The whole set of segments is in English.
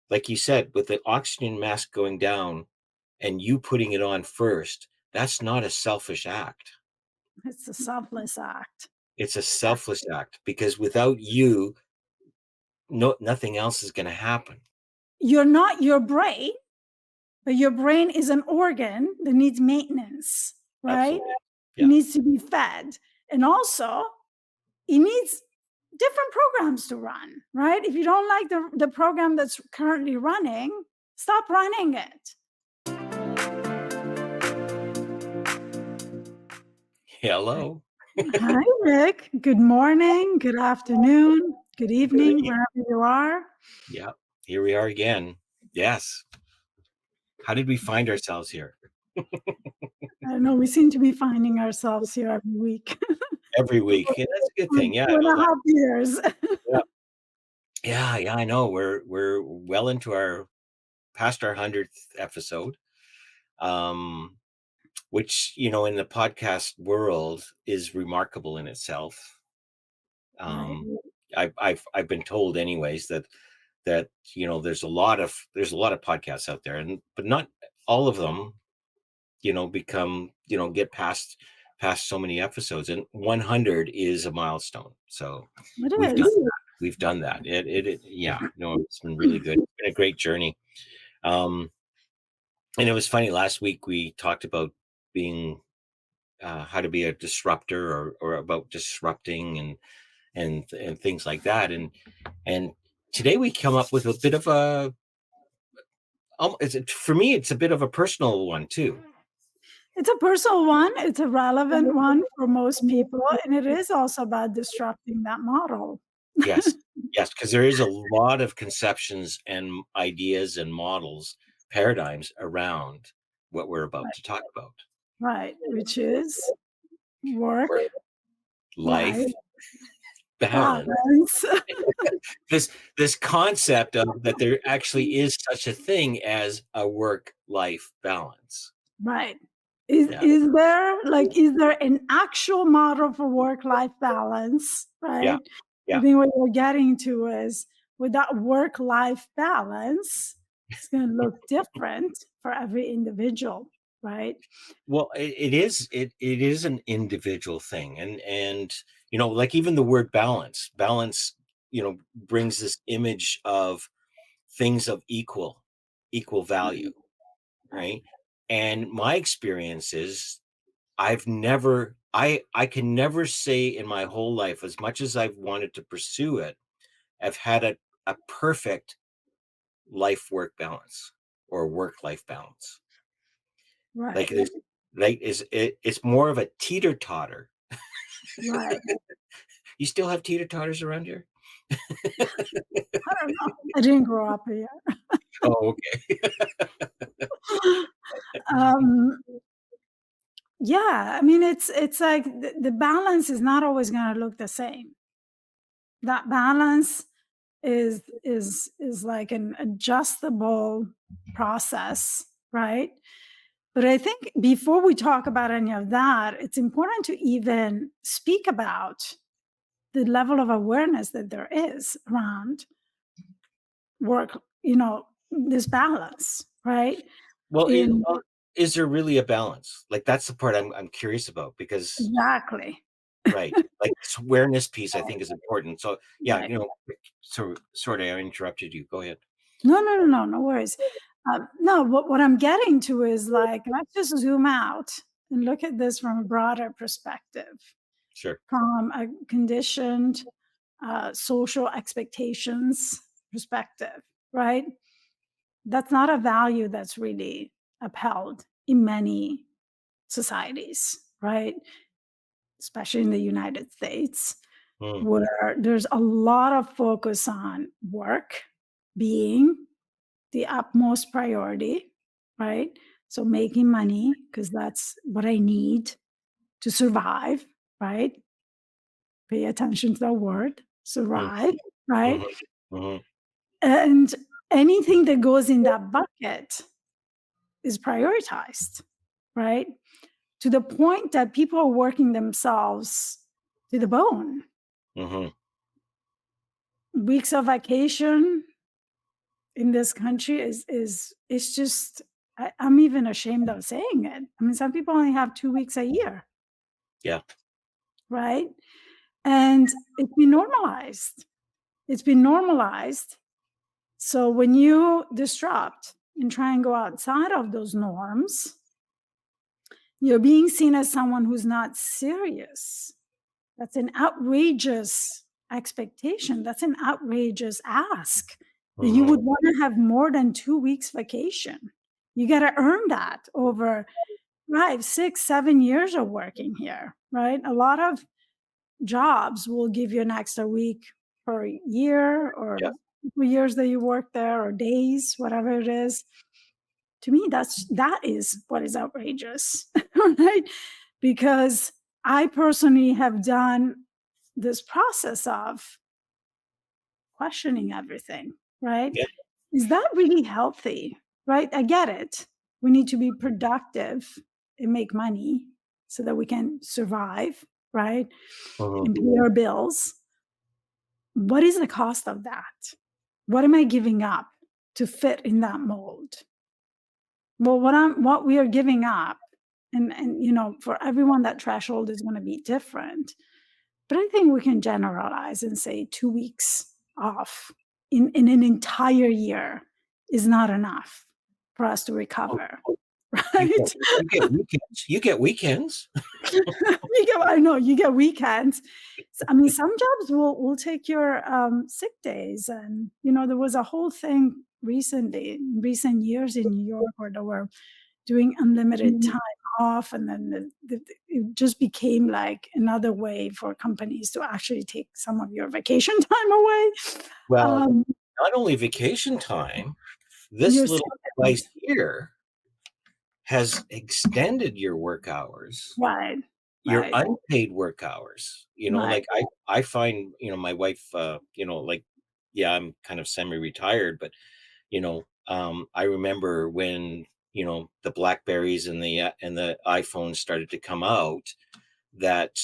like you said, with the oxygen mask going down and you putting it on first, that's not a selfish act. It's a selfless act. It's a selfless act, because without you, nothing else is going to happen. You're not your brain, but your brain is an organ that needs maintenance, right? Absolutely. It Yeah. needs to be fed. And also, it needs different programs to run, right? If you don't like the program that's currently running, stop running it. Hello. Hi, Rick. Good morning, good afternoon, good Good. evening, wherever you are. Yeah. Here we are again. Yes. How did we find ourselves here? I don't know. We seem to be finding ourselves here every week. Every week. Yeah, that's a good For thing. Yeah. I know 2.5 years. that. Yeah. Yeah. I know. We're well into our past our 100th episode. Um, which, in the podcast world is remarkable in itself. Right. Um, I've been told anyways that there's a lot of podcasts out there, but not all of them become get past so many episodes, and 100 is a milestone. So It we've done is. that. We've done that. Yeah, it's been really good. It's been a great journey. Um, and it was funny, last week we talked about being how to be a disruptor, or about disrupting, and things like that, and today we come up with a bit of a for me it's a bit of a personal one too. It's a personal one. It's a relevant one for most people. And it is also about disrupting that model. Yes, yes, because there is a lot of conceptions and ideas and models, paradigms around what we're about to talk about. Right. Which is work, Life life, balance. balance. This concept of that there actually is such a thing as a work-life balance. Right. Yeah. Is there an actual model for work-life balance? Yeah. Right. I Yeah. think what you're getting to is, with that work-life balance, it's going to look different for every individual, right? Well, it is an individual thing, and like even the word balance, brings this image of things of equal value, right? And my experience is, I can never say in my whole life, as much as I've wanted to pursue it, I've had a perfect life work balance, or work life balance. Like, Right. there's like it's more of a teeter totter. Right. You still have teeter totters around here? I don't know. I didn't grow up here. Oh, okay. Um, yeah, I mean, it's like the balance is not always going to look the same. That balance is like an adjustable process, right? But I think before we talk about any of that, it's important to even speak about the level of awareness that there is around work, this balance, right? Well, In is there really a balance? Like, that's the part I'm curious about, because Exactly. right, like, this awareness piece I think is important. So, yeah, Right. so sorry I interrupted you. Go ahead. No, no, no, no, no worries. No, what I'm getting to is, like, let's just zoom out and look at this from a broader perspective, Sure. from a conditioned social expectations perspective, right? That's not a value that's really upheld in many societies, right? Especially in the United States, Mm, where there's a lot of focus on work being the utmost priority, right? So making money, because that's what I need to survive, right? Pay attention to the word, mm, survive, right? mhm, mhm, And anything that goes in that bucket is prioritized, right? To the point that people are working themselves to the bone. mhm. Weeks of vacation, in this country is it's just I'm even ashamed of saying it. I mean, some people only have 2 weeks a year, Yeah. right? And it's been normalized. It's been normalized. So when you disrupt and try and go outside of those norms, you're being seen as someone who's not serious. That's an outrageous expectation. That's an outrageous ask that you Hmm. would want to have more than 2 weeks vacation. You got to earn that over 5, 6, 7 years of working here, right? A lot of jobs will give you an extra week per year or Yeah. years that you work there or days, whatever it is. To me, that is what is outrageous, right? Because I personally have done this process of questioning everything, right? Yeah. Is that really healthy? Right? I get it. We need to be productive and make money so that we can survive, right? Hmm. And pay our bills. What is the cost of that? What am I giving up to fit in that mold? Well, what we are giving up, and for everyone that threshold is going to be different. But I think we can generalize and say 2 weeks off in an entire year is not enough for us to recover, You get, right? you get weekends. You get weekends. I know you get weekends. I mean, some jobs will take your sick days, and there was a whole thing recently, in recent years in New York, where they were doing unlimited time off, and then it just became like another way for companies to actually take some of your vacation time away. Well, Um, not only vacation time, you're this still little getting device here has extended your work hours, right, your right, unpaid work hours. right, Like I find, my wife, like, yeah, I'm kind of semi-retired, but I remember when, the Blackberries and the iPhones started to come out, that,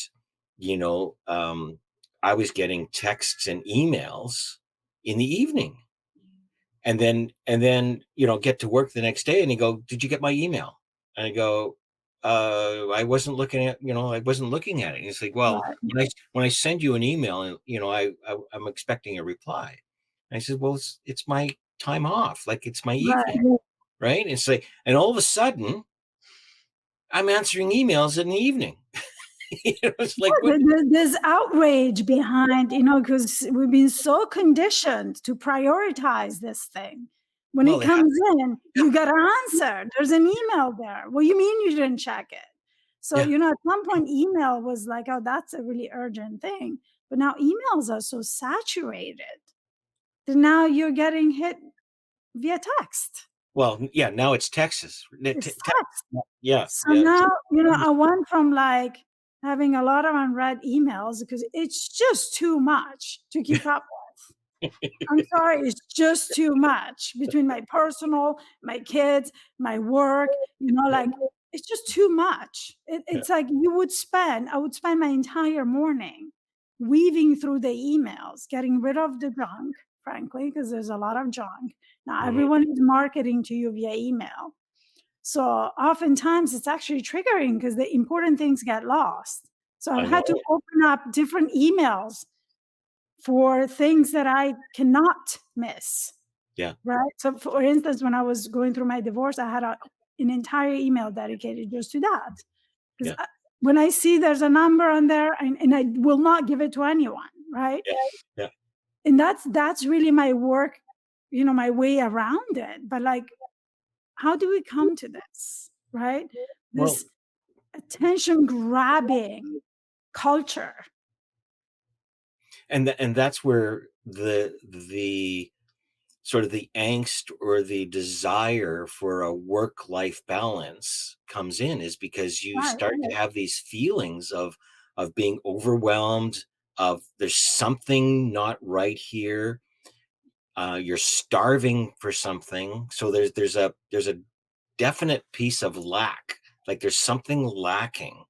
you know, um, I was getting texts and emails in the evening, and then get to work the next day, and he go, "Did you get my email?" And I go, I wasn't looking at, I wasn't looking at it." And he's like, "Well, right, when I send you an email, and I'm expecting a reply." And I said, "Well, it's my time off, like it's my evening, right. right?" And it's like, and all of a sudden, I'm answering emails in the evening. It's like, what? There's outrage behind, because we've been so conditioned to prioritize this thing. When Well, it it has, comes in, yeah, you got to answer. There's an email there. What do you mean you didn't check it? So, yeah. at some point, email was like, oh, that's a really urgent thing. But now emails are so saturated that now you're getting hit via text. Well, yeah. Now it's Texas. It's text. Yeah, So yeah. now, I went from like having a lot of unread emails because it's just too much to keep up with. I'm sorry, it's just too much between my personal, my kids, my work, like it's just too much. Yeah. It's like I would spend my entire morning weaving through the emails, getting rid of the junk, frankly, because there's a lot of junk. Now, Mhm. everyone is marketing to you via email. So oftentimes it's actually triggering because the important things get lost. So I've I had to know. open up different emails for things that I cannot miss, Yeah, right? So for instance, when I was going through my divorce, I had an entire email dedicated just to that. Because yeah, when I see there's a number on there, and I will not give it to anyone, right? yeah, yeah. And that's really my work, my way around it. But like, how do we come to this, right? Well, This attention grabbing culture. and that's where the sort of the angst or the desire for a work life balance comes in, is because you Right, start to have these feelings of being overwhelmed, of there's something not right here. You're starving for something, so there's a definite piece of lack, like there's something lacking,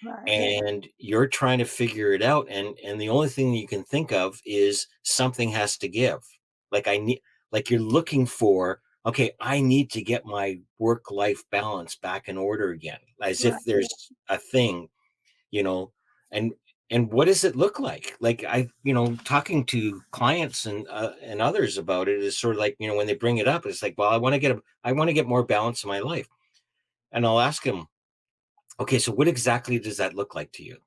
right, and you're trying to figure it out, and the only thing you can think of is something has to give. Like, I need, Like you're looking for, okay, I need to get my work life balance back in order again, as Right, if there's a thing, you know, and what does it look like? Like talking to clients and others about it is sort of like, when they bring it up, it's like, well, I want to get more balance in my life. And I'll ask them, okay, so what exactly does that look like to you?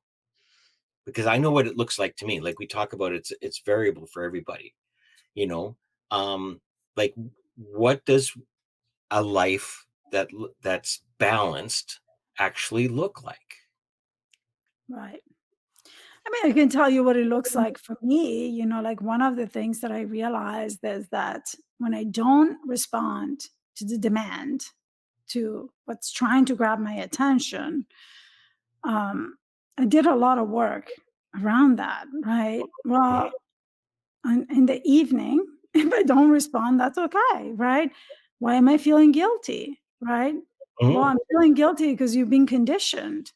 Because I know what it looks like to me. Like we talk about, it's variable for everybody, you know. Um, like what does a life that's balanced actually look like? right. I mean, I can tell you what it looks like for me. Like one of the things that I realized is that when I don't respond to the demand, to what's trying to grab my attention, um, I did a lot of work around that, right? Mhm, Well, in the evening, if I don't respond, that's okay, right? Why am I feeling guilty, right? Well, mhm, I'm feeling guilty because you've been conditioned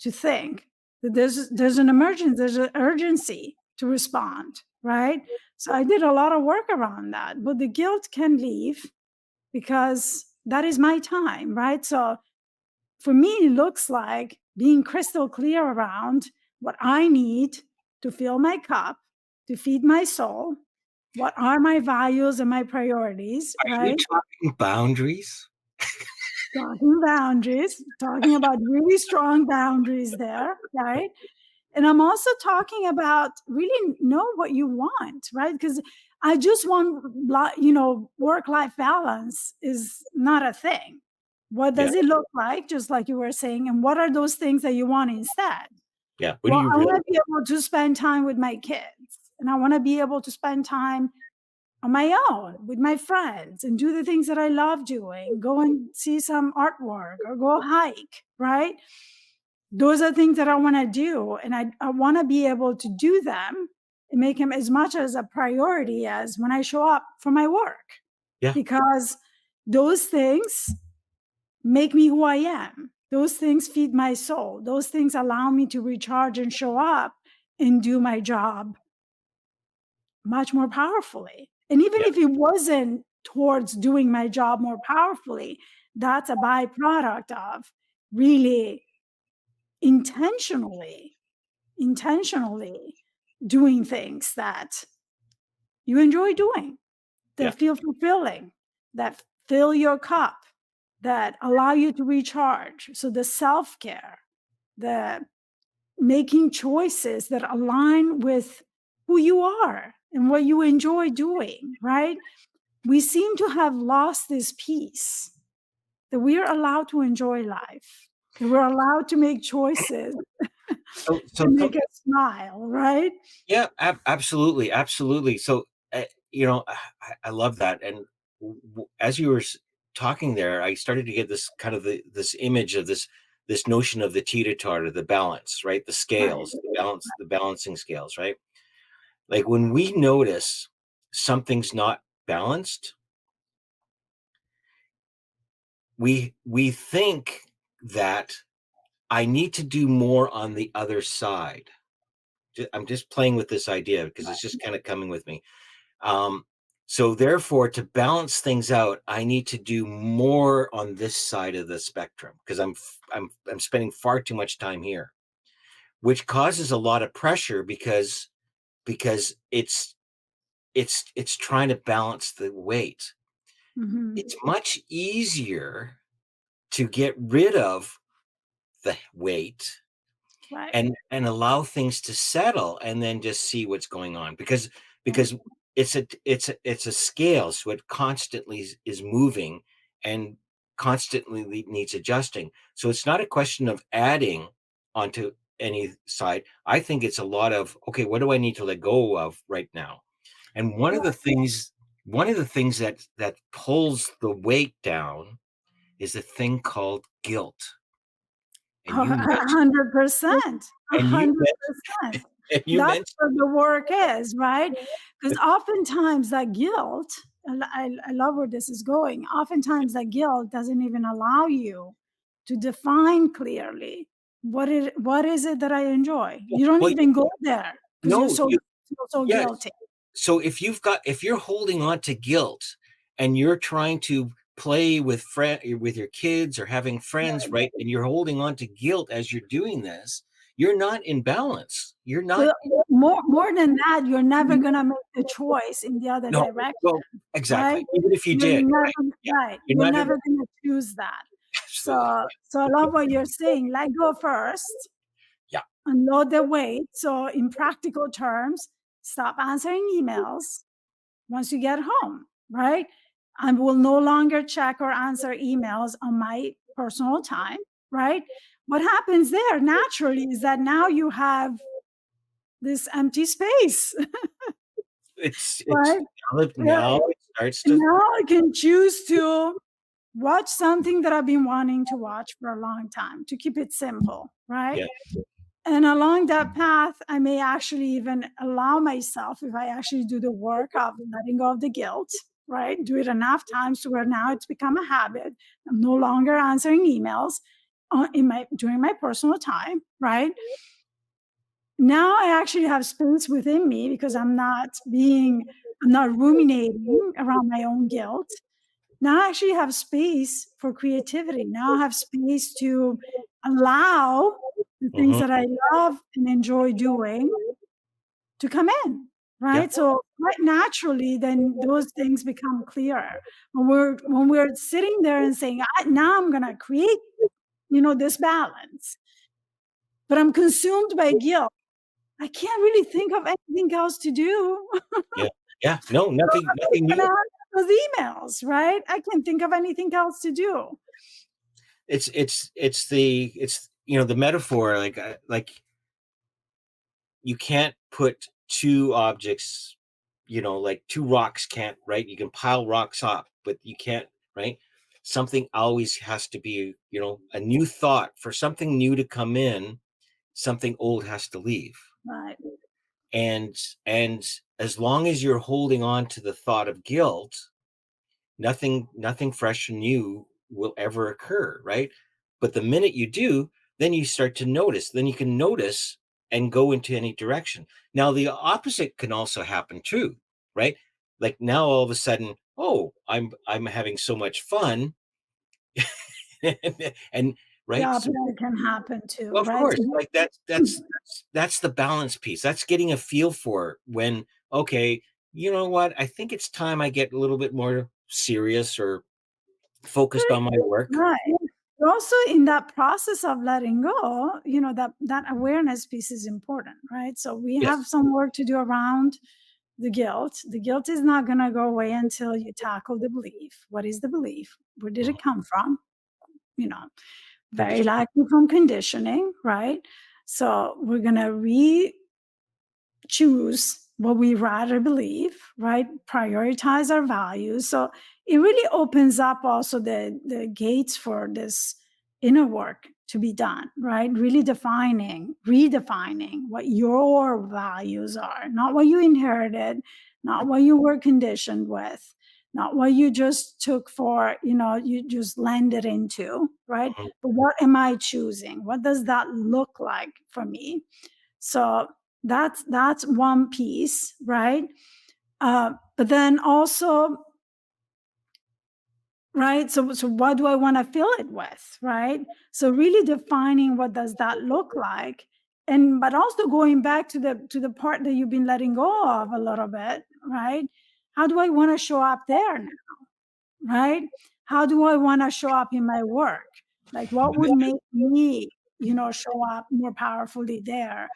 to think that there's an emergency, there's an urgency to respond, right? So I did a lot of work around that, but the guilt can leave because that is my time, right? So for me, it looks like being crystal clear around what I need to fill my cup, to feed my soul. What are my values and my priorities, are you right? talking boundaries? Talking boundaries, talking about really strong boundaries there, right? And I'm also talking about really know what you want, right? Because I just want, work life balance is not a thing. What Yeah, does it look like? Just like you were saying. And what are those things that you want instead? yeah. What do Well, you I really? want to be able to spend time with my kids, and I want to be able to spend time on my own with my friends and do the things that I love doing, go and see some artwork or go hike, right? Those are things that I want to do. And I want to be able to do them and make them as much as a priority as when I show up for my work, Yeah, because those things make me who I am. Those things feed my soul. Those things allow me to recharge and show up and do my job much more powerfully. And even yeah, if it wasn't towards doing my job more powerfully, that's a byproduct of really intentionally, intentionally doing things that you enjoy doing, yeah, that feel fulfilling, that fill your cup, that allow you to recharge. So the self care, the making choices that align with who you are and what you enjoy doing, right? We seem to have lost this piece that we are allowed to enjoy life, that we're allowed to make choices So that so make so us smile, right? yeah, absolutely, absolutely. So, I love that, and as you were talking there, I started to get this kind of this image of this notion of the teeter-totter, the balance, right? The Right. scales, the balancing scales, right? Like when we notice something's not balanced, we think that I need to do more on the other side. I'm just playing with this idea because it's just kind of coming with me. Um, so therefore, to balance things out, I need to do more on this side of the spectrum because I'm spending far too much time here, which causes a lot of pressure because it's trying to balance the weight. Mhm. It's much easier to get rid of the weight Right. and allow things to settle and then just see what's going on Right. because it's a scale, so it constantly is moving and constantly needs adjusting. So it's not a question of adding onto any side. I think it's a lot of, okay, what do I need to let go of right now? And one of the things that pulls the weight down is a thing called guilt. and Oh, you mentioned 100%, and you 100%. and you That's mentioned where the work is, right? Because oftentimes that guilt, I love where this is going. Oftentimes that guilt doesn't even allow you to define clearly what is it that I enjoy. You don't well, even go there because you're no, so you feel so yes, guilty. So if you're holding on to guilt and you're trying to play with your kids or having friends, right? And you're holding on to guilt as you're doing this, you're not in balance. You're not. Well, more than that, you're never gonna make the choice in the other No. direction, Well, right? exactly. Even if you You're did, never right? Yeah. right, You're you're not in. never gonna choose that. Absolutely. So I love what you're saying, let go first, Yeah. unload the weight. So in practical terms, stop answering emails once you get home, right? I will no longer check or answer emails on my personal time, right? What happens there naturally is that now you have this empty space, It's right? now Right. it starts And to. now I can choose to watch something that I've been wanting to watch for a long time to keep it simple, right? Yeah. And along that path, I may actually even allow myself, if I actually do the work of letting go of the guilt, right? Do it enough times to where now it's become a habit. I'm no longer answering emails during my personal time, right? Now I actually have space within me because I'm not ruminating around my own guilt. Now I actually have space for creativity. Now I have space to allow the things Mhm. that I love and enjoy doing to come in, Yeah. right? So quite naturally, then those things become clearer. When we're sitting there and saying, now I'm gonna create, this balance, but I'm consumed by guilt. I can't really think of anything else to do. Yeah. Yeah. No, I'm just nothing gonna new. answer those emails, right? I can't think of anything else to do. It's the metaphor, like you can't put two objects, like two rocks can't, right? You can pile rocks up, but you can't, right? Something always has to be, a new thought. For something new to come in, something old has to leave. Right. And and as long as you're holding on to the thought of guilt, nothing fresh and new will ever occur, right? But the minute you do, then you start to notice, then you can notice and go into any direction. Now the opposite can also happen too, right? Like now all of a sudden, oh, I'm having so much fun. And The right, so opposite can happen too, of right? course, like that's the balance piece. That's getting a feel for when, okay, you know what? I think it's time I get a little bit more serious or focused on my work. Right. But also in that process of letting go, that awareness piece is important, right? So we have Yes. some work to do around the guilt. The guilt is not going to go away until you tackle the belief. What is the belief? Where did it Mhm. come from? You know, very Condition. likely from conditioning, right? So we're going to choose what we rather believe, right? Prioritize our values. So it really opens up also the gates for this inner work to be done, right? Really redefining what your values are, not what you inherited, not what you were conditioned with, not what you just took for, you just landed into, right? Mhm. But what am I choosing? What does that look like for me? So that's one piece, right? But then also, right? So what do I want to fill it with, right? So really defining what does that look like, and but also going back to the part that you've been letting go of a little bit, right? How do I want to show up there now, right? How do I want to show up in my work? Like what would make me, show up more powerfully there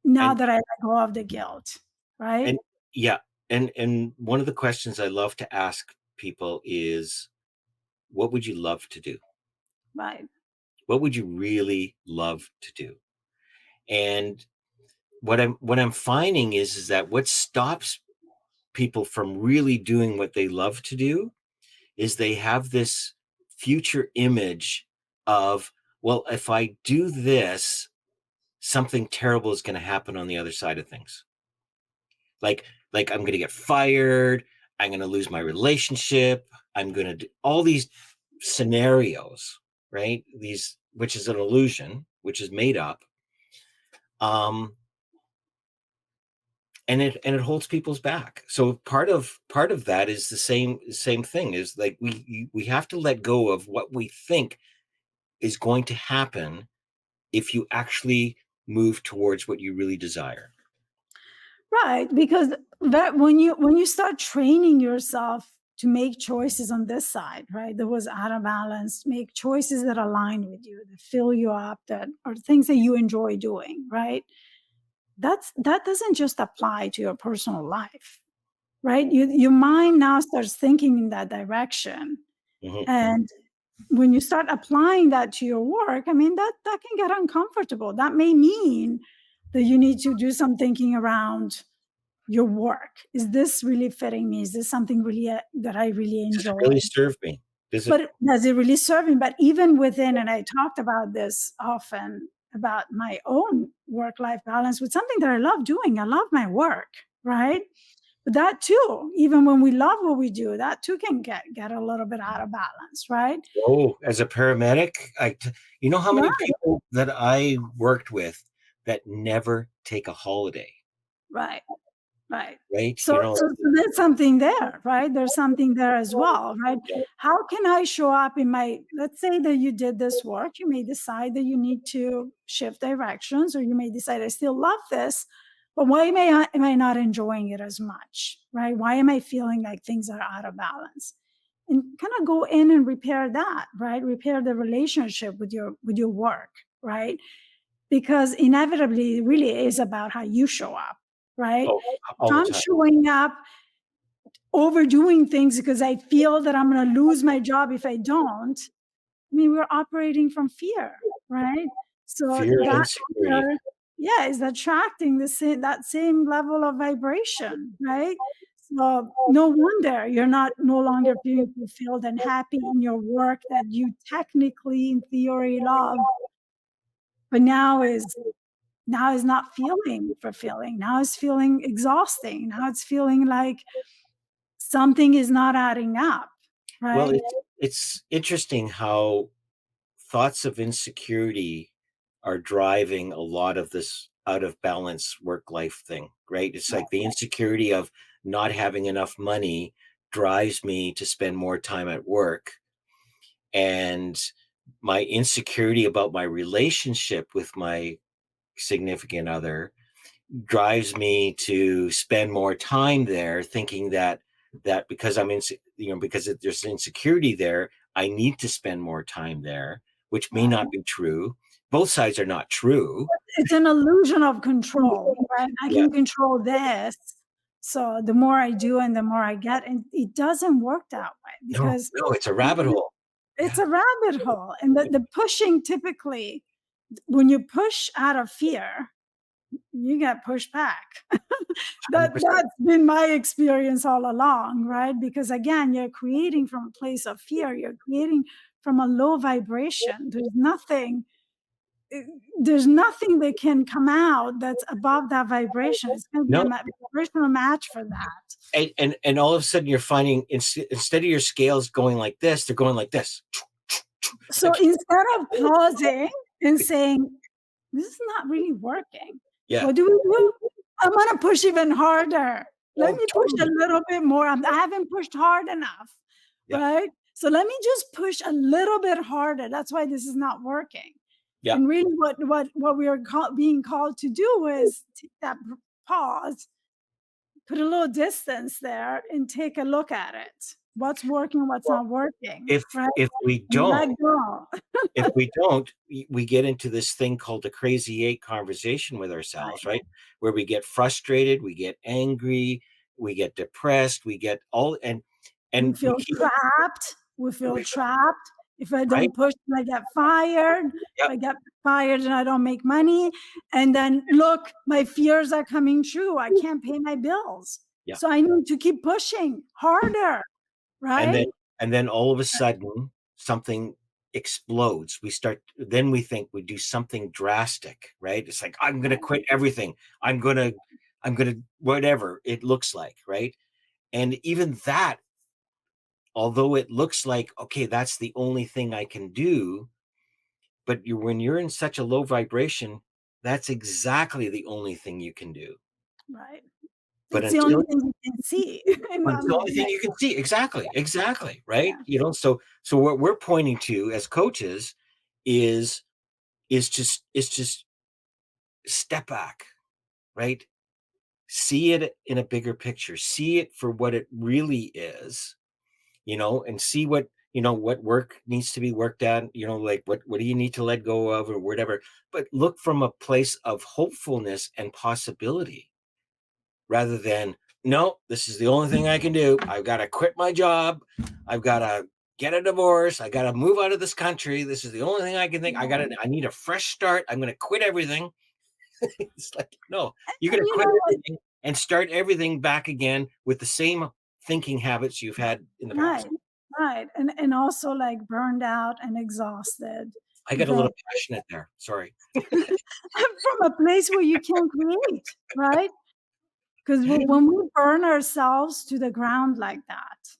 now And that I let go of the guilt, right? and yeah, and one of the questions I love to ask people is, what would you love to do? Right. What would you really love to do? And what I'm finding is that what stops people from really doing what they love to do is they have this future image of, well, if I do this, something terrible is going to happen on the other side of things. Like I'm going to get fired, I'm going to lose my relationship, I'm going to do all these scenarios, right? These, which is an illusion, which is made up. Um and it holds people's back. So part of that is the same thing, is like we have to let go of what we think is going to happen if you actually move towards what you really desire. Right, because that when you start training yourself to make choices on this side, right, that was out of balance, make choices that align with you, that fill you up, that are things that you enjoy doing, right? That doesn't just apply to your personal life, right? Your mind now starts thinking in that direction. Mhm. And when you start applying that to your work, I mean, that can get uncomfortable. That may mean that you need to do some thinking around your work. Is this really fitting me? Is this something really that I really Does it enjoy? really serve me? Does it? But does it really serve me? But even within, and I talked about this often about my own work life balance with something that I love doing. I love my work, right? But that too, even when we love what we do, that too can get a little bit out of balance, right? Oh, as a paramedic, you know how many Right, people that I worked with that never take a holiday, right. Right. right? So there's something there, right? There's something there as well, right? Yeah. How can I show up in my, let's say that you did this work, you may decide that you need to shift directions, or you may decide I still love this, but why am I not enjoying it as much, right? Why am I feeling like things are out of balance? And kind of go in and repair that, right? Repair the relationship with your work, right? Because inevitably it really is about how you show up, right? Oh, If all the I'm time. showing up overdoing things because I feel that I'm going to lose my job if I don't, I mean, we're operating from fear, right? So Fear and that insecurity. fear, yeah, is attracting that same level of vibration, right? So no wonder you're not no longer feeling fulfilled and happy in your work that you technically, in theory, love, but now is not feeling fulfilling. Now it's feeling exhausting. Now it's feeling like something is not adding up, Well, right? it's interesting how thoughts of insecurity are driving a lot of this out of balance work life thing, right? It's like the insecurity of not having enough money drives me to spend more time at work. And my insecurity about my relationship with my significant other drives me to spend more time there, thinking that because there's insecurity there, I need to spend more time there, which may not Right. be true. Both sides are not true. It's an illusion of control, right? I Yeah. can control this. So the more I do and the more I get, and it doesn't work that way No, because no, it's a rabbit hole. it's Yeah. a rabbit hole. And the pushing typically, when you push out of fear, you get pushed back. Hundred That's been my experience all along, right? Because again, you're creating from a place of fear, you're creating from a low vibration. Eh, there's nothing that can come out that's above that vibration. It's going to be a No, vibrational match for that. and all of a sudden you're finding, instead of your scales going like this, they're going like this. It's So like, instead of pausing and saying, this is not really working, yeah. what do we do? I'm going to push even harder. Let Oh, me push a totally. little bit more. I haven't pushed hard enough, Yeah. right? So let me just push a little bit harder. That's why this is not working. Yeah. And really, what we are being called to do is take that pause, put a little distance there, and take a look at it. What's working, what's Well, not working, if right? if we And don't let go. if we don't, we get into this thing called the crazy eight conversation with ourselves, Right. right? Where we get frustrated, we get angry, we get depressed, we get all, We and we feel keep, trapped. We feel trapped. If I right? don't push, I get fired. If Yep. I get fired and I don't make money, and then look, my fears are coming true. I can't pay my bills. Yeah. So I need to keep pushing harder, And then right? all of a sudden something explodes. Then we think we do something drastic, right? It's like, I'm gonna quit everything. I'm gonna, whatever it looks like, right? And even that, although it looks like, okay, that's the only thing I can do, but when you're in such a low vibration, that's exactly the only thing you can do. Right. but It's the only until thing you can see in but it's that the only thing moment. you can see. Exactly, exactly, right? Yeah, So what we're pointing to as coaches is just step back, right? See it in a bigger picture. See it for what it really is, and see what work needs to be worked at, like what do you need to let go of or whatever. But look from a place of hopefulness and possibility rather than, no, this is the only thing I can do. I've got to quit my job. I've got to get a divorce. I got to move out of this country. This is the only thing I can think. yeah. I need a fresh start. I'm going to quit everything. It's like, no, you're And going to you quit know what? everything and start everything back again with the same thinking habits you've had in the Right, past. right, and also, like, burned out and exhausted I got a because little passionate there. Sorry. from a place where you can't create, right? 'Cause when we burn ourselves to the ground like that,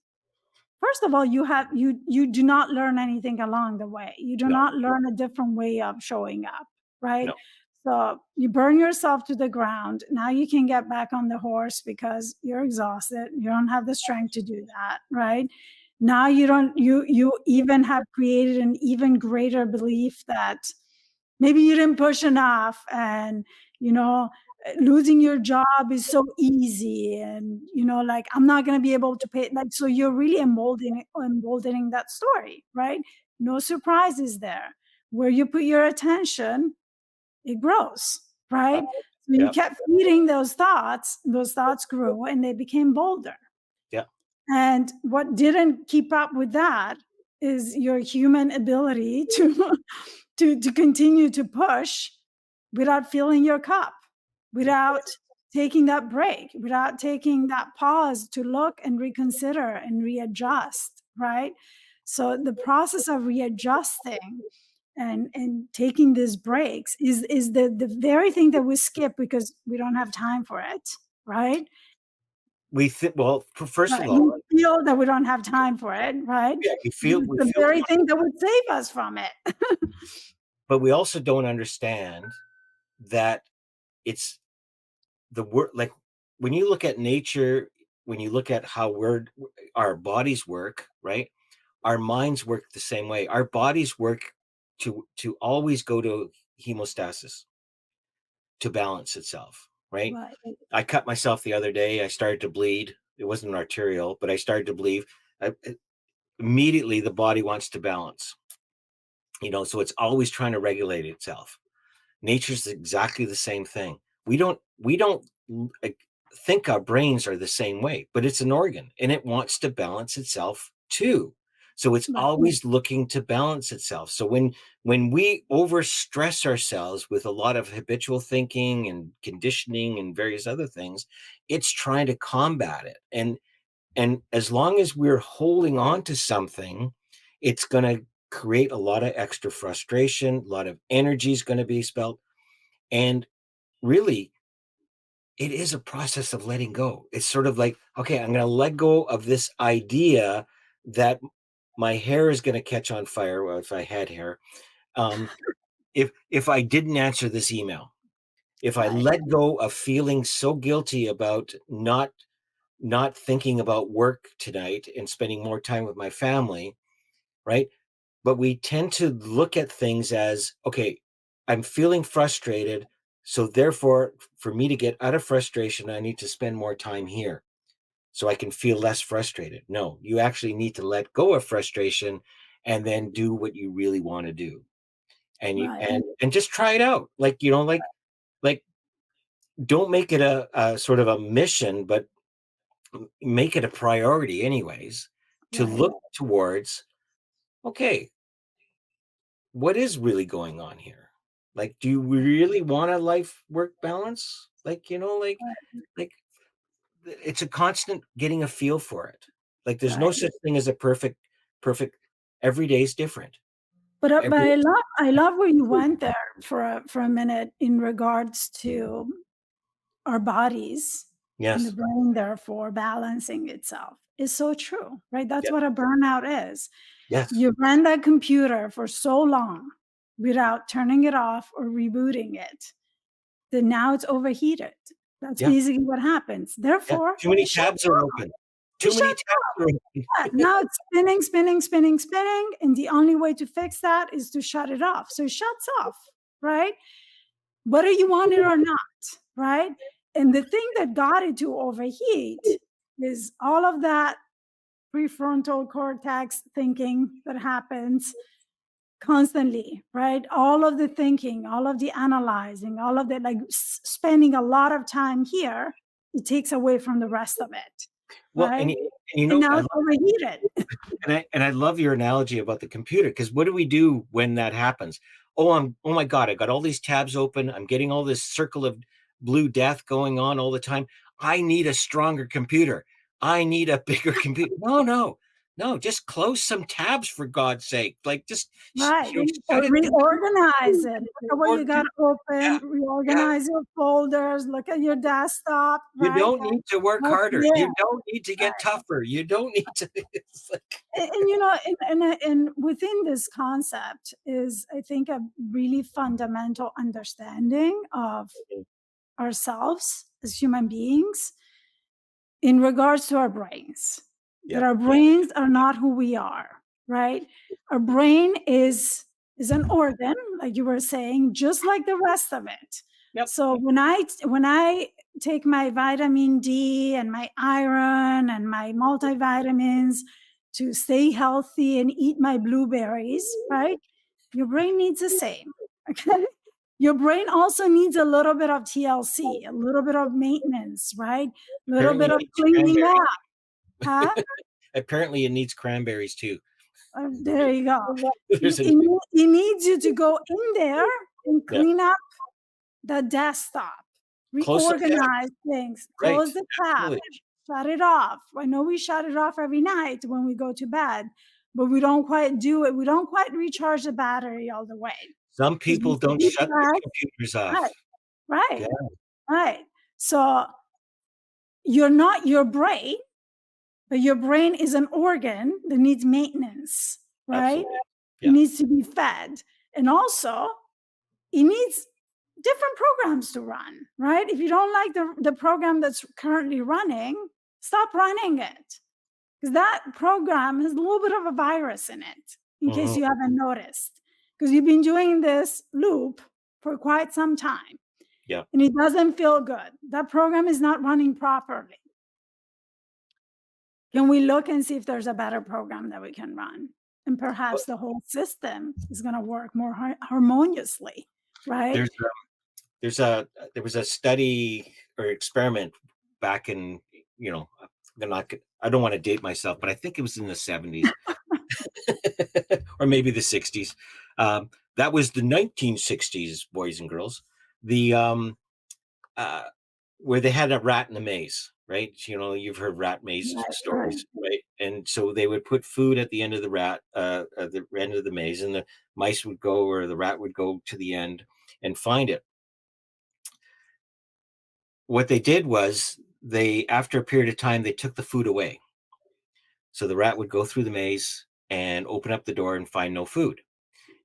first of all, you do not learn anything along the way. You do No, not learn a different way of showing up, right? no. So you burn yourself to the ground. Now you can get back on the horse because you're exhausted. You don't have the strength to do that, right? Now you even have created an even greater belief that maybe you didn't push enough and you know losing your job is so easy and like I'm not going to be able to pay, like, so you're really emboldening that story, right? No surprises there. Where you put your attention, it grows, Uh, right? So you yeah, kept feeding those thoughts grew and they became bolder. yeah. And what didn't keep up with that is your human ability to to continue to push without filling your cup, without taking that break, without taking that pause to look and reconsider and readjust, right? So the process of readjusting and taking these breaks is the very thing that we skip because we don't have time for it, right? We think, well, first of Right, all, we feel that we don't have time for it, right? yeah, It's we the feel, very thing that would save us from it. but we also don't understand that it's the work. Like when you look at nature, when you look at how our bodies work, right? Our minds work the same way. Our bodies work to always go to hemostasis, to balance itself, right? Right, I cut myself the other day. I started to bleed. It wasn't arterial, but I started to bleed. Immediately, the body wants to balance, so it's always trying to regulate itself. Nature's exactly the same thing. We don't like, think our brains are the same way, but it's an organ and it wants to balance itself too. So it's right, always looking to balance itself. So when we overstress ourselves with a lot of habitual thinking and conditioning and various other things, it's trying to combat it. And as long as we're holding on to something, it's going to create a lot of extra frustration, a lot of energy is going to be spent. And really, it is a process of letting go. It's sort of like, okay, I'm going to let go of this idea that my hair is going to catch on fire. Well, if I had hair, um, if I didn't answer this email, if I right, let go of feeling so guilty about not thinking about work tonight and spending more time with my family, right? But we tend to look at things as, okay, I'm feeling frustrated. So therefore, for me to get out of frustration, I need to spend more time here so I can feel less frustrated. No, you actually need to let go of frustration and then do what you really want to do. And you right, and just try it out. Like don't make it a sort of a mission, but make it a priority anyways, to right, look towards, okay, what is really going on here? Like, do you really want a life work balance? right, Like it's a constant getting a feel for it. Like there's no right. such thing as a perfect. Every day is different. But Every I love where you went there for a minute in regards to our bodies and the Yes. brain therefore balancing itself is so true, right? That's Yeah. what a burnout is. Yes. You ran that computer for so long without turning it off or rebooting it, that now it's overheated. That's Yeah. basically what happens. Yeah. Therefore, Too many it shuts tabs are off. open. It Too many shuts tabs off. are open. Yeah, now it's spinning, spinning, spinning, spinning, and the only way to fix that is to shut it off. So it shuts off, right? Whether you want it or not, right? And the thing that got it to overheat is all of that prefrontal cortex thinking that happens constantly, right? All of the thinking, all of the analyzing, all of the like spending a lot of time here, it takes away from the rest of it, Well, right? and you And know, now it's overheated. I love your analogy about the computer, because what do we do when that happens? Oh my God, I got all these tabs open. I'm getting all this circle of blue death going on all the time. I need a stronger computer. I need a bigger computer. No, no, no, just close some tabs for God's sake. Like just Right. Or shut it down. reorganize it. Look at what Or you got open, yeah, yeah. reorganize your folders, look at your desktop, You right? don't need to work What's harder. there? You don't need to get Right. tougher. You don't need to. It's like, And you know, and within this concept is, I think, a really fundamental understanding of ourselves as human beings in regards to our brains, that yep, our brains are not who we are, right? Our brain is an organ, like you were saying, just like the rest of it. yep. So when I take my vitamin D and my iron and my multivitamins to stay healthy and eat my blueberries, right? Your brain needs the same. Okay. Your brain also needs a little bit of TLC, a little bit of maintenance, right? A little Apparently, bit it of needs cleaning cranberries. up, huh? Apparently, it needs cranberries too. There you go. There's a It needs you to go in there and yeah. clean up the desktop, Close some reorganize tabs. things, Right. close the tab, Absolutely. shut it off. I know we shut it off every night when we go to bed, but we don't quite do it. We don't quite recharge the battery all the way Some because we people don't sleep shut the less. computers Right, off. right, Yeah, right. So you're not your brain, but your brain is an organ that needs maintenance, right? absolutely. It Yeah. needs to be fed. And also, it needs different programs to run, right? If you don't like the program that's currently running, stop running it. Because that program has a little bit of a virus in it, in case Mhm. you haven't noticed. Because you've been doing this loop for quite some time Yeah. and it doesn't feel good. That program is not running properly. Can we look and see if there's a better program that we can run? And Well, perhaps the whole system is going to work more harmoniously, right? there's there's a there was a study or experiment back in, I'm not I don't want to date myself, but I think it was in the 70s or maybe the 60s. That was the 1960s, boys and girls. The uh, where they had a rat in a maze, right? You've heard rat maze Right, right. stories, right? And so they would put food at the end of at the end of the maze, and the mice would go, or the rat would go to the end and find it. What they did was after a period of time, they took the food away. So the rat would go through the maze and open up the door and find no food.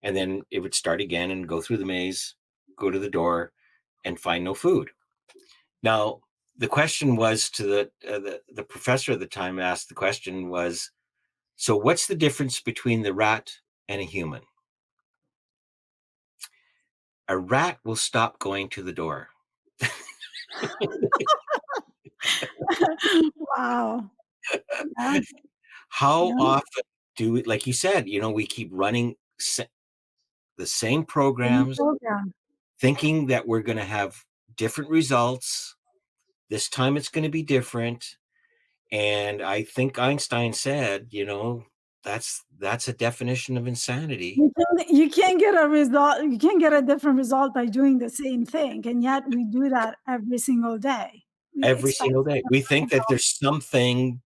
And then it would start again and go through the maze, go to the door and find no food. Now, the question was to the professor at the time asked the question was, so what's the difference between the rat and a human? A rat will stop going to the door. Wow. Yeah, How yeah. often do we, like you said, we keep running the same Any programs, program. thinking that we're going to have different results. This time it's going to be different. And I think Einstein said, that's a definition of insanity. You can't get a result. You can't get a different result by doing the same thing, and yet we do that every single day. We Every expect single day. We think that there's something.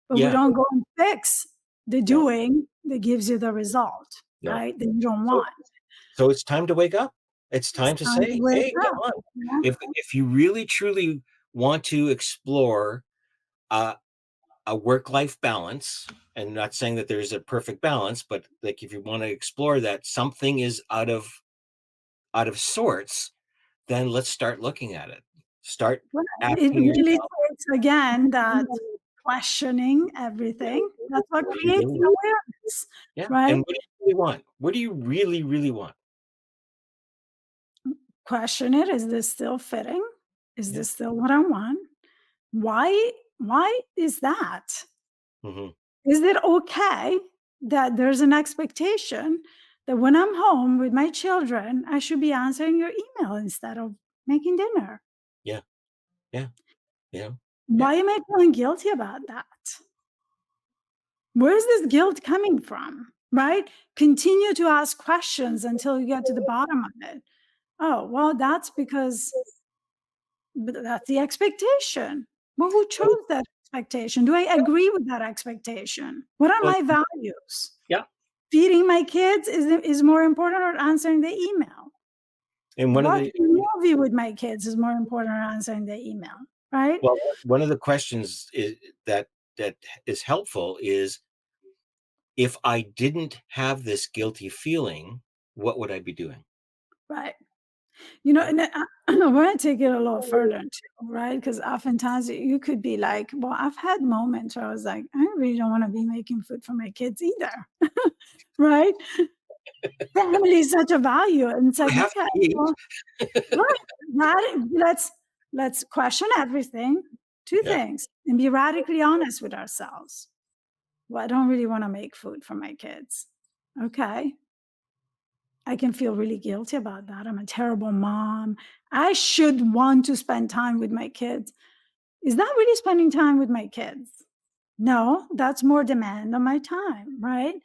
but we Yeah. don't go and fix the No, doing that gives you the result, no. right? That you don't So want. so it's time to wake up. It's It's time to time to say, wake hey, come up. on. Yeah. If you really truly want to explore a, a work-life balance, and not saying that there's a perfect balance, but like if you want to explore that something is out of sorts, then let's start looking at it. Start Well, it asking really yourself, takes, again, that questioning everything. That's what what do you creates really want? awareness, Yeah, right? and what do you really want? What do you really, really want? Question it, is this still fitting? Is Yeah. this still what I want? Why is that? Mhm. Is it okay that there's an expectation that when I'm home with my children, I should be answering your email instead of making dinner? Yeah, yeah, yeah, yeah. Why am I feeling guilty about that? Where's this guilt coming from? Right? Continue to ask questions until you get to the bottom of it. Oh, well, that's because that's the expectation. Well, who Well, chose that expectation? Do I agree with that expectation? What are well, my values? yeah, Feeding my kids is more important or answering the email? and one of the Watching a movie with my kids is more important or answering the email, right? well, one of the questions that that is helpful is, if I didn't have this guilty feeling, what would I be doing? Right. You know, Right? and I want to take it a little further too, right? Because oftentimes you could be like, well, I've had moments where I was like, I really don't want to be making food for my kids either, right? Family is such a value. And it's I like, have okay, to eat. well, right, let's question everything. Two Yeah. things, and be radically honest with ourselves. Well, I don't really want to make food for my kids. Okay. I can feel really guilty about that. I'm a terrible mom. I should want to spend time with my kids. Is that really spending time with my kids? No, that's more demand on my time, right?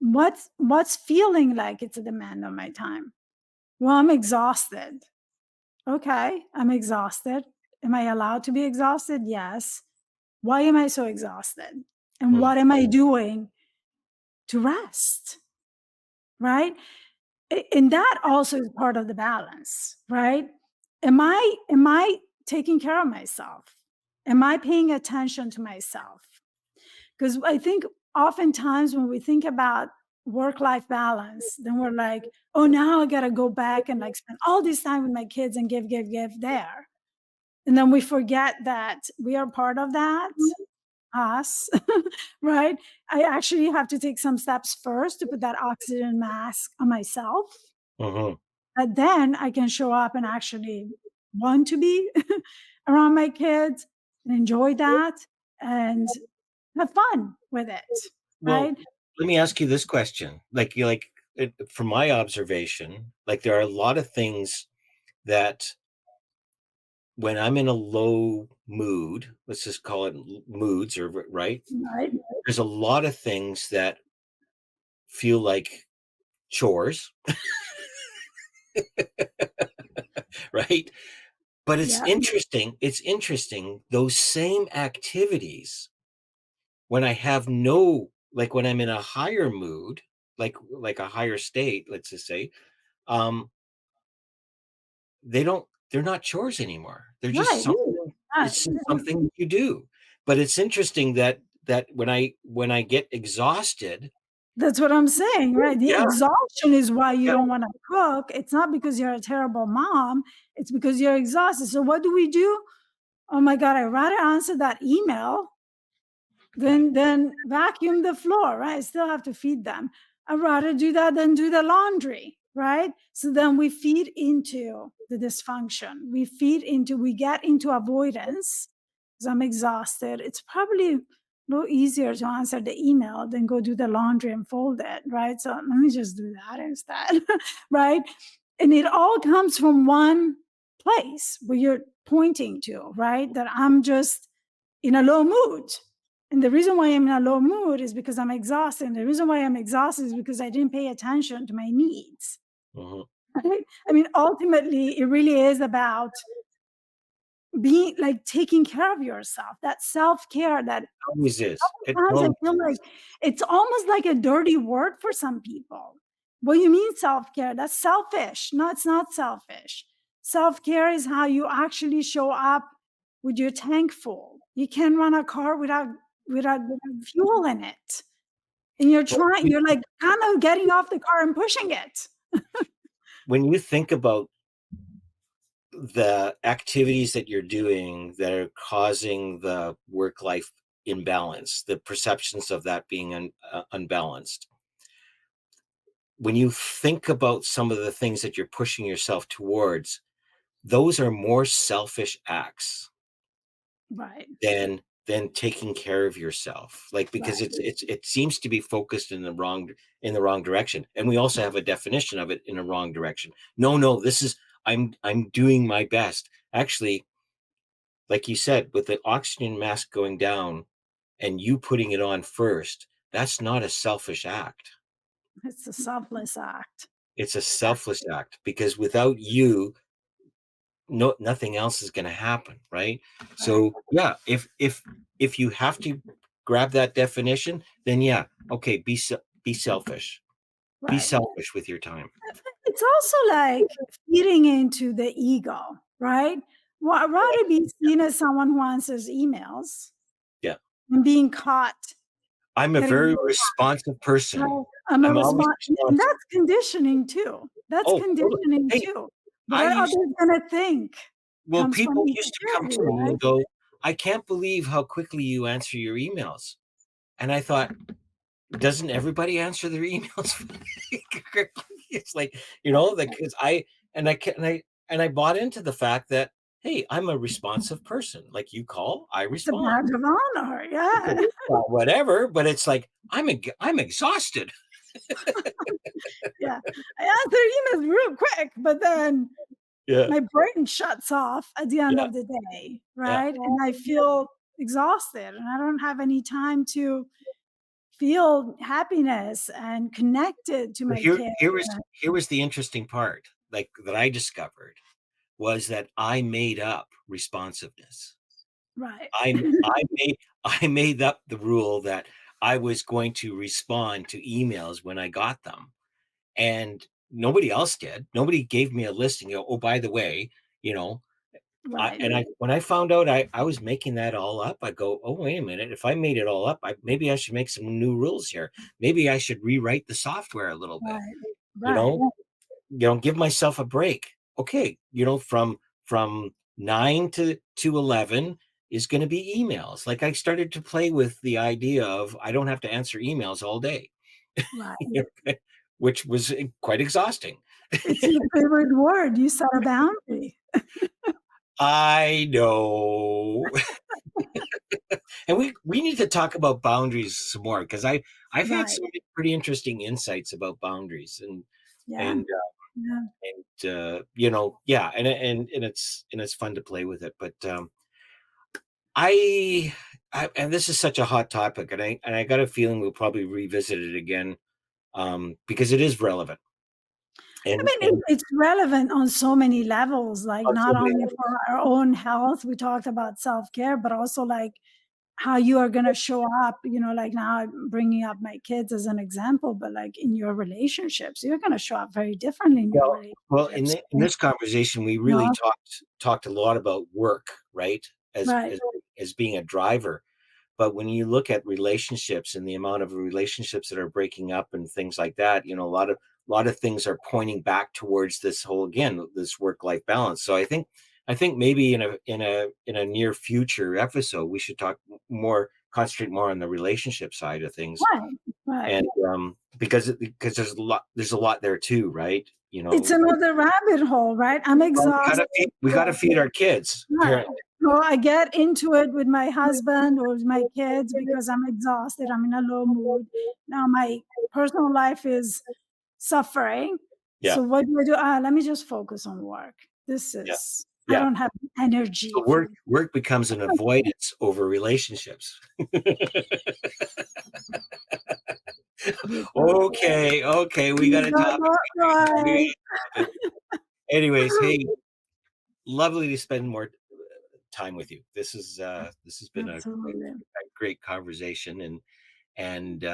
What's feeling like it's a demand on my time? Well, I'm exhausted. Okay, I'm exhausted. Am I allowed to be exhausted? Yes. Why am I so exhausted? And Mm, what am I doing to rest? Right? And that also is part of the balance, right? Am I taking care of myself? Am I paying attention to myself? Because I think oftentimes when we think about work-life balance, then we're like, oh, now I gotta go back and like spend all this time with my kids and give there. And then we forget that we are part of that, us, right? I actually have to take some steps first to put that oxygen mask on myself. mhm. But then I can show up and actually want to be around my kids and enjoy that and have fun with it, Well, right? let me ask you this question. From my observation, like, there are a lot of things that, when I'm in a low mood, let's just call it moods, or right? Right, There's a lot of things that feel like chores, right? But yeah, it's interesting, those same activities, when I have no, like, when I'm in a higher mood, like a higher state, let's just say, um, they're not chores anymore. They're just right, something, right. it's just something you do. But it's interesting that when I get exhausted, That's what I'm saying, right? The yeah, exhaustion is why you yeah, don't wanna cook. It's not because you're a terrible mom, it's because you're exhausted. So what do we do? "Oh my god, I'd rather answer that email yeah, then vacuum the floor, right? I still have to feed them. I'd rather do that than do the laundry, right? So then we feed into the dysfunction. We get into avoidance because I'm exhausted. It's probably a little easier to answer the email than go do the laundry and fold it, right? So let me just do that instead, right? And it all comes from one place where you're pointing to, right? That I'm just in a low mood, and the reason why I'm in a low mood is because I'm exhausted. And the reason why I'm exhausted is because I didn't pay attention to my needs. mhm. Right? I mean, ultimately, it really is about being like taking care of yourself, that self care that Always is. It sometimes I always feel like is. it's almost like a dirty word for some people. What do you mean self care? That's selfish. No, it's not selfish. Self care is how you actually show up with your tank full. You can't run a car without fuel in it. And Well, you're like kind of getting off the car and pushing it. when you think about the activities that you're doing that are causing the work-life imbalance, the perceptions of that being unbalanced. When you think about some of the things that you're pushing yourself towards, those are more selfish acts Right. than taking care of yourself. Like, because Right. it seems to be focused in the wrong direction. And we also have a definition of it in a wrong direction. No, this is I'm doing my best. Actually, like you said, with the oxygen mask going down and you putting it on first, that's not a selfish act. It's a selfless act. It's a selfless act, because without you, nothing else is going to happen, right? Right. So yeah, if you have to grab that definition, then yeah, okay, be selfish. Be Right. selfish with your time. It's also like feeding into the ego, right? I'd rather be seen as someone who answers emails Yeah. than being caught I'm a getting very those responsive person. right. I'm a I'm always response, and responsive. that's conditioning too. That's Oh, totally. conditioning Hey, too. What I are used others gonna think well, comes from people used to come insecurity, to me right? and go, "I can't believe how quickly you answer your emails." And I thought, doesn't everybody answer their emails? It's like, Right. like, because I bought into the fact that, hey, I'm a responsive person. Like, you call, I It's a respond. badge of honor, Okay, yeah. well, whatever, but it's like I'm exhausted. Yeah. I answer emails real quick, but then Yeah, my brain shuts off at the end yeah, of the day, yeah. right? And I feel exhausted and I don't have any time to feel happiness and connected to But my kids. here was the interesting part, like, that I discovered, was that I made up responsiveness. Right. I made up the rule that I was going to respond to emails when I got them, and nobody else did. Nobody gave me a listing. Oh, by the way, you know, Right. I when I found out I was making that all up, I go, oh, wait a minute. If I made it all up, maybe I should make some new rules here. Maybe I should rewrite the software a little bit. Right. You Right. know, give myself a break. Okay, from 9 to 11 is going to be emails. Like, I started to play with the idea of I don't have to answer emails all day, Right. which was quite exhausting. It's your favorite word. You set a boundary. I know. And we need to talk about boundaries some more, because I've had Right. some pretty interesting insights about boundaries, Yeah. and Yeah. yeah, and it's fun to play with it. But I, and this is such a hot topic, and I got a feeling we'll probably revisit it again, because it is relevant, I and mean, it's relevant on so many levels, like on so not many only levels. for our own health, we talked about self-care, but also like how you are going to show up, like now I'm bringing up my kids as an example, but like in your relationships, you're going to show up very differently in your Well, relationships. in this conversation, we You really know? talked a lot about work, right? As Right, as as being a driver. But when you look at relationships and the amount of relationships that are breaking up and things like that, a lot of things are pointing back towards this whole, again, this work-life balance. So I think maybe in a near future episode, we should concentrate more on the relationship side of things. right, right. And because there's a lot there too, right? It's another rabbit hole, right? I'm Well, exhausted. we gotta feed our kids, Right. apparently. So I get into it with my husband or with my kids because I'm exhausted. I'm in a low mood. Now my personal life is suffering. Yeah, So what do I do? Let me just focus on work. yeah, I yeah. don't have So energy for work becomes an avoidance over relationships. you. Okay, we got You a got topic. that We right. got a topic. Anyways, hey, lovely to spend more time with you. This has been Absolutely. a great conversation, and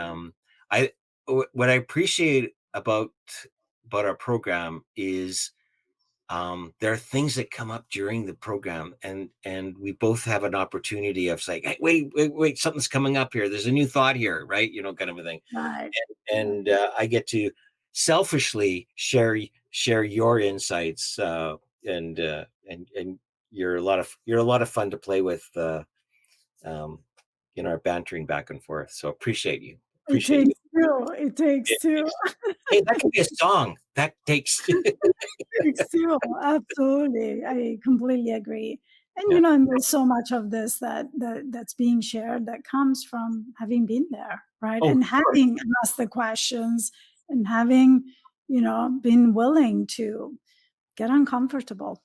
I what I appreciate about our program is, there are things that come up during the program, and we both have an opportunity of saying, hey, wait, something's coming up here, there's a new thought here, right? Kind of a thing. Right. Yeah. And I get to selfishly share your insights and you're a lot of fun to play with. Um, our bantering back and forth. So appreciate you. It Appreciate you. takes 2, it Yeah. takes 2. Hey, that could be a song. That takes. Takes 2, absolutely, I completely agree. And, Yeah. and there's so much of this that's being shared that comes from having been there, right? Oh, And sure. having asked the questions and having, been willing to get uncomfortable,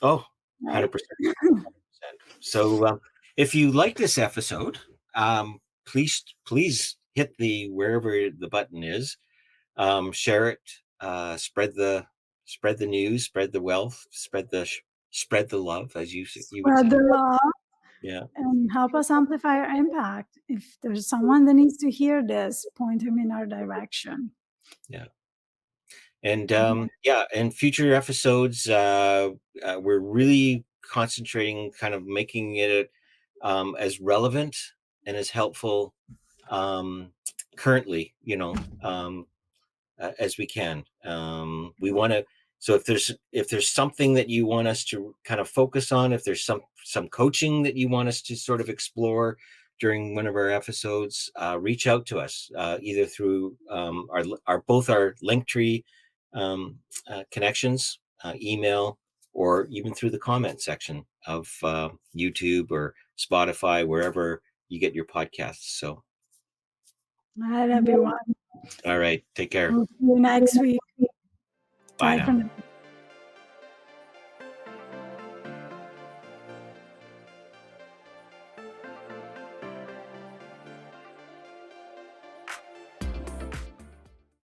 Oh, right? 100%. 100%. So, if you like this episode, please hit the wherever the button is. Share it. Spread the news. Spread the wealth. Spread the love, as you would Spread say. the love Yeah, and help us amplify our impact. If there's someone that needs to hear this, point him in our direction. yeah. And Mhm. and future episodes, we're really concentrating, kind of making it as relevant and as helpful um, currently, as we can. We want to. So if there's something that you want us to kind of focus on, if there's some coaching that you want us to sort of explore during one of our episodes, reach out to us either through our both our Linktree connections, email, or even through the comment section of YouTube or Spotify, wherever you get your podcasts. So, All right, everyone. all right, take care. We'll see you next week. Bye Bye for now. now.